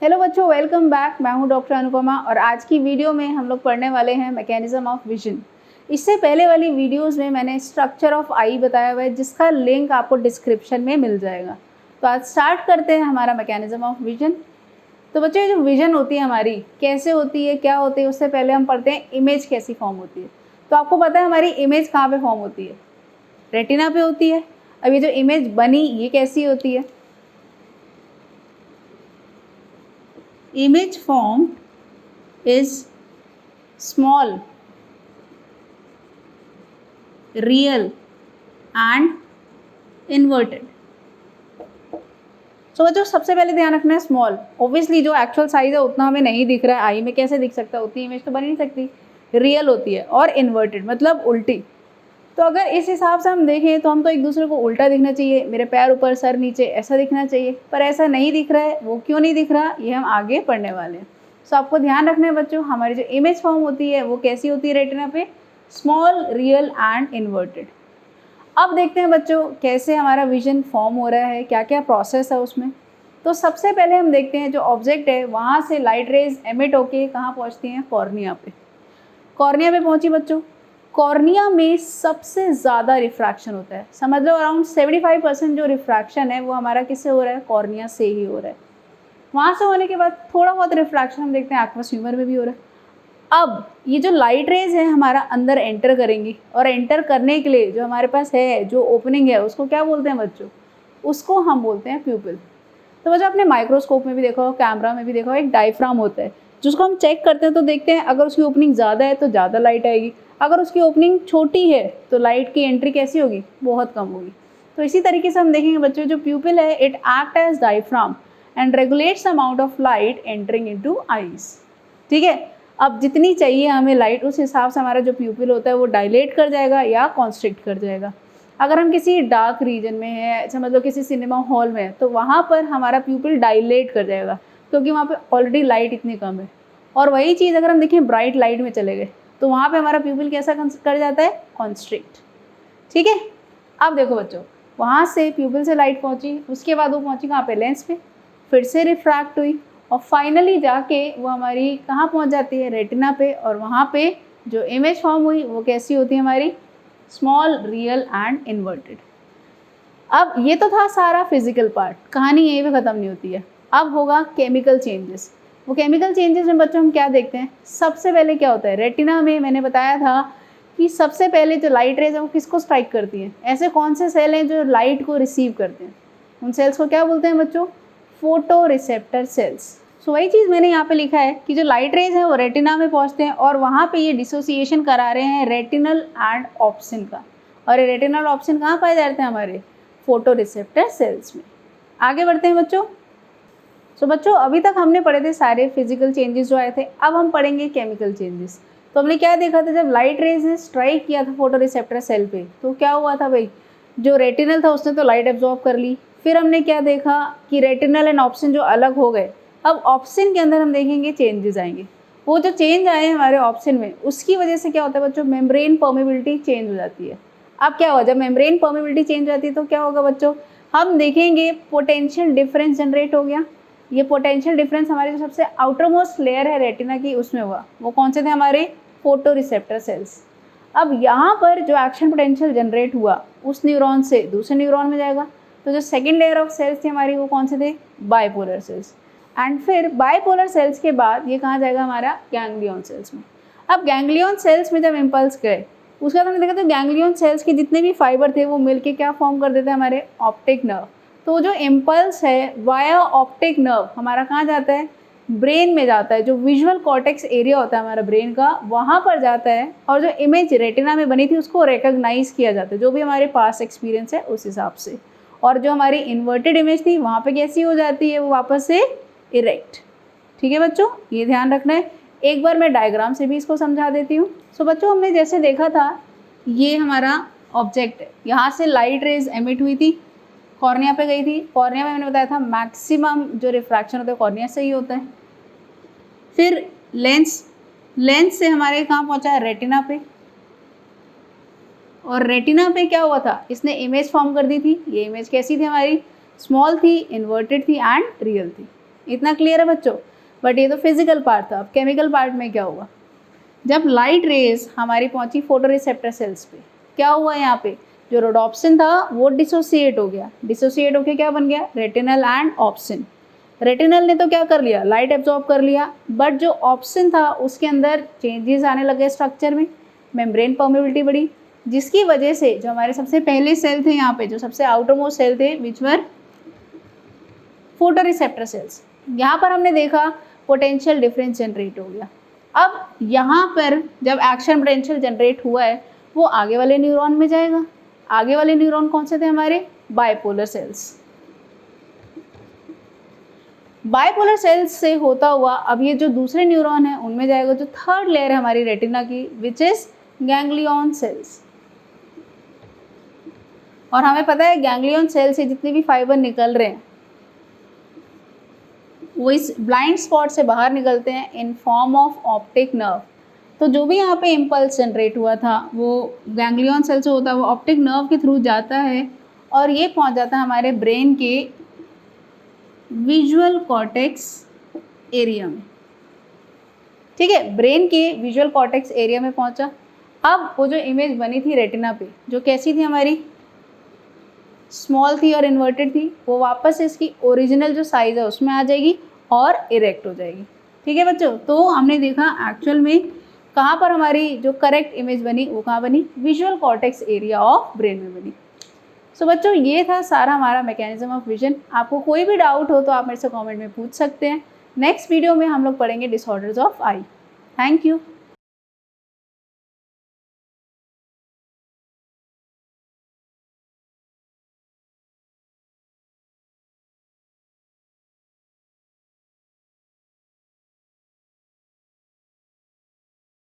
Hello बच्चों, welcome back. मैं हूं डॉक्टर अनुपमा और आज की वीडियो में हम लोग पढ़ने वाले हैं मैकेनिज्म ऑफ विजन। इससे पहले वाली वीडियोस में मैंने स्ट्रक्चर ऑफ आई बताया हुआ है, जिसका लिंक आपको डिस्क्रिप्शन में मिल जाएगा। तो आज स्टार्ट करते हैं हमारा मैकेनिज्म ऑफ विजन। तो बच्चों, ये जो विजन होती है हमारी कैसे होती है, क्या होती है, उससे पहले हम पढ़ते हैं इमेज कैसी फॉर्म होती है। तो आपको पता है हमारी इमेज कहाँ पे फॉर्म होती है? रेटिना पे होती है। अब ये जो इमेज बनी ये कैसी होती है? Image formed is small, real and inverted. तो बच्चों सबसे पहले ध्यान रखना है स्मॉल। ऑब्वियसली जो एक्चुअल साइज है उतना हमें नहीं दिख रहा है, आई में कैसे दिख सकता है, उतनी इमेज तो बन ही नहीं सकती। रियल होती है और इन्वर्टेड मतलब उल्टी। तो अगर इस हिसाब से हम देखें तो हम तो एक दूसरे को उल्टा दिखना चाहिए, मेरे पैर ऊपर सर नीचे ऐसा दिखना चाहिए, पर ऐसा नहीं दिख रहा है। वो क्यों नहीं दिख रहा, ये हम आगे पढ़ने वाले हैं। सो आपको ध्यान रखना है बच्चों, हमारी जो इमेज फॉर्म होती है वो कैसी होती है रेटिना पे? Small, real and inverted. अब देखते हैं बच्चों कैसे हमारा विजन फॉर्म हो रहा है, क्या क्या प्रोसेस है उसमें। तो सबसे पहले हम देखते हैं जो ऑब्जेक्ट है वहाँ से लाइट रेज एमिट होके कहाँ पहुँचती हैं? कॉर्निया पे। कॉर्निया पे पहुँची बच्चों। कॉर्निया में सबसे ज़्यादा रिफ्रैक्शन होता है, समझ लो अराउंड 75% जो रिफ्रैक्शन है वो हमारा किससे हो रहा है? कॉर्निया से ही हो रहा है। वहाँ से होने के बाद थोड़ा बहुत रिफ्रैक्शन हम देखते हैं एक्वस ह्यूमर में भी हो रहा है। अब ये जो लाइट रेज है हमारा अंदर एंटर करेंगी, और एंटर करने के लिए जो हमारे पास है जो ओपनिंग है उसको क्या बोलते हैं बच्चों? उसको हम बोलते हैं प्यूपिल। तो बच्चों आपने माइक्रोस्कोप में भी देखा हो, कैमरा में भी देखा हो, एक डायफ्राम होता है जिसको हम चेक करते हैं। तो देखते हैं अगर उसकी ओपनिंग ज़्यादा है तो ज़्यादा लाइट आएगी, अगर उसकी ओपनिंग छोटी है तो लाइट की एंट्री कैसी होगी? बहुत कम होगी। तो इसी तरीके से हम देखेंगे बच्चों जो प्यूपिल है it act as diaphragm and regulates amount of light entering into eyes. ठीक है, अब जितनी चाहिए हमें लाइट उस हिसाब से हमारा जो प्यूपिल होता है वो डायलेट कर जाएगा या कॉन्स्ट्रिक्ट कर जाएगा। अगर हम किसी डार्क रीजन में हैं, अच्छा मतलब किसी सिनेमा हॉल में है, तो वहाँ पर हमारा प्यूपिल डायलेट कर जाएगा क्योंकि वहाँ पे ऑलरेडी लाइट इतनी कम है। और वही चीज़ अगर हम देखें ब्राइट लाइट में चले गए तो वहाँ पे हमारा प्यूपिल कैसा कर जाता है? कॉन्स्ट्रिक्ट। ठीक है, अब देखो बच्चों वहाँ से प्यूपिल से लाइट पहुँची, उसके बाद वो पहुँची कहाँ पे? लेंस पे, फिर से रिफ्रैक्ट हुई और फाइनली जाके वो हमारी कहाँ पहुँच जाती है? रेटिना पे। और वहाँ पे जो इमेज फॉर्म हुई वो कैसी होती है हमारी? Small, real and inverted. अब ये तो था सारा फिजिकल पार्ट, कहानी यहीं पे ख़त्म नहीं होती है। अब होगा केमिकल चेंजेस। वो केमिकल चेंजेस में बच्चों हम क्या देखते हैं? सबसे पहले क्या होता है रेटिना में? मैंने बताया था कि सबसे पहले जो लाइट रेज है वो किसको स्ट्राइक करती हैं? ऐसे कौन से सेल हैं जो लाइट को रिसीव करते हैं? उन सेल्स को क्या बोलते हैं बच्चों? Photo receptor cells. सो वही चीज़ मैंने यहाँ पे लिखा है कि जो लाइट रेज है वो रेटिना में पहुँचते हैं और वहाँ पे ये डिसोसिएशन करा रहे हैं रेटिनल एंड ऑप्सिन का। और ये रेटिनल ऑप्सिन कहाँ पाए जाते हैं? हमारे फोटो रिसेप्टर सेल्स में। आगे बढ़ते हैं बच्चों। सो बच्चों अभी तक हमने पढ़े थे सारे फिजिकल चेंजेस जो आए थे, अब हम पढ़ेंगे केमिकल चेंजेस। तो हमने क्या देखा था? जब लाइट रेज ने स्ट्राइक किया था फोटो रिसेप्टर सेल पे तो क्या हुआ था भाई? जो रेटिनल था उसने तो लाइट एब्जॉर्ब कर ली। फिर हमने क्या देखा कि रेटिनल एंड ऑप्सिन जो अलग हो गए। अब ऑप्सिन के अंदर हम देखेंगे चेंजेस आएंगे। वो जो चेंज आए हैं हमारे ऑप्सिन में उसकी वजह से क्या होता है बच्चों? मेम्ब्रेन परमेबिलिटी चेंज हो जाती है। अब क्या हुआ? जब मेम्ब्रेन परमेबिलिटी चेंज हो जाती है तो क्या होगा बच्चों? हम देखेंगे पोटेंशियल डिफरेंस जनरेट हो गया। ये पोटेंशियल डिफरेंस हमारे जो सबसे आउटर मोस्ट लेयर है रेटिना की उसमें हुआ। वो कौन से थे? हमारे फोटो रिसेप्टर सेल्स। अब यहाँ पर जो एक्शन पोटेंशियल जनरेट हुआ उस न्यूरॉन से दूसरे न्यूरॉन में जाएगा। तो जो सेकेंड लेयर ऑफ सेल्स थी हमारी वो कौन से थे? Bipolar cells. एंड फिर बाइपोलर सेल्स के बाद ये कहाँ जाएगा? हमारा गैंग्लियन सेल्स में। अब गैंग्लियन सेल्स में जब इम्पल्स गए उसके बाद हमने देखा तो गैंग्लियन सेल्स के जितने भी फाइबर थे वो मिलके क्या फॉर्म कर देते हैं? हमारे ऑप्टिक नर्व। तो जो इम्पल्स है वाया ऑप्टिक नर्व हमारा कहाँ जाता है? ब्रेन में जाता है। जो विजुअल कॉर्टेक्स एरिया होता है हमारा ब्रेन का वहाँ पर जाता है और जो इमेज रेटिना में बनी थी उसको रिकॉग्नाइज किया जाता है जो भी हमारे पास एक्सपीरियंस है उस हिसाब से। और जो हमारी इन्वर्टेड इमेज थी वहाँ पे कैसी हो जाती है? वो वापस से इरेक्ट। ठीक है बच्चों, ये ध्यान रखना है। एक बार मैं डायग्राम से भी इसको समझा देती हूँ। सो बच्चों हमने जैसे देखा था ये हमारा ऑब्जेक्ट है, यहाँ से लाइट रेज एमिट हुई थी, कॉर्निया पे गई थी। कॉर्निया में मैंने बताया था मैक्सिमम जो रिफ्रैक्शन होता है कॉर्निया से ही होता है। फिर लेंस से हमारे कहाँ पहुँचा है? रेटिना पे। और रेटिना पे क्या हुआ था? इसने इमेज फॉर्म कर दी थी। ये इमेज कैसी थी हमारी? स्मॉल थी, इन्वर्टेड थी एंड रियल थी। इतना क्लियर है बच्चों। बट ये तो फिजिकल पार्ट था, अब केमिकल पार्ट में क्या हुआ, जब लाइट रेज हमारी पहुंची फोटो रिसेप्टर सेल्स पे, क्या हुआ यहाँ पे, जो रोडोप्सिन था वो डिसोसिएट हो गया, डिसोसिएट होके क्या बन गया, रेटिनल एंड ऑप्सिन। रेटिनल ने तो क्या कर लिया, लाइट एब्जॉर्ब कर लिया, बट जो ऑप्सिन था उसके अंदर चेंजेस आने लगे स्ट्रक्चर में, मेम्ब्रेन परमेबिलिटी बढ़ी, जिसकी वजह से जो हमारे सबसे पहले सेल थे यहाँ पे, जो सबसे आउटर मोस्ट सेल थे विच वर फोटो रिसेप्टर सेल्स, यहाँ पर हमने देखा पोटेंशियल डिफरेंस जनरेट हो गया। अब यहाँ पर जब एक्शन पोटेंशियल जनरेट हुआ है वो आगे वाले न्यूरॉन में जाएगा। आगे वाले न्यूरॉन कौन से थे हमारे, बाइपोलर सेल्स। बाइपोलर सेल्स से होता हुआ अब ये जो दूसरे न्यूरॉन है उनमें जाएगा, जो थर्ड लेयर है हमारी रेटिना की, विच इज गैंग्लियन सेल्स। और हमें पता है गैंग्लियन सेल से जितने भी फाइबर निकल रहे हैं वो इस ब्लाइंड स्पॉट से बाहर निकलते हैं in form of optic nerve. तो जो भी यहाँ पे इम्पल्स जनरेट हुआ था वो गैंग्लियन सेल से होता है, वो ऑप्टिक नर्व के थ्रू जाता है और ये पहुँच जाता है हमारे ब्रेन के विजुअल कॉर्टेक्स एरिया में। ठीक है, ब्रेन के विजुअल कॉर्टेक्स एरिया में पहुँचा। अब वो जो इमेज बनी थी रेटिना पे, जो कैसी थी हमारी, स्मॉल थी और इन्वर्टेड थी, वो वापस इसकी ओरिजिनल जो साइज़ है उसमें आ जाएगी और इरेक्ट हो जाएगी। ठीक है बच्चों, तो हमने देखा एक्चुअल में कहाँ पर हमारी जो करेक्ट इमेज बनी वो कहाँ बनी, visual cortex area of brain में बनी। सो बच्चों ये था सारा हमारा मैकेनिज्म ऑफ विजन। आपको कोई भी डाउट हो तो आप मेरे से कमेंट में पूछ सकते हैं। नेक्स्ट वीडियो में हम लोग पढ़ेंगे disorders of I. Thank you.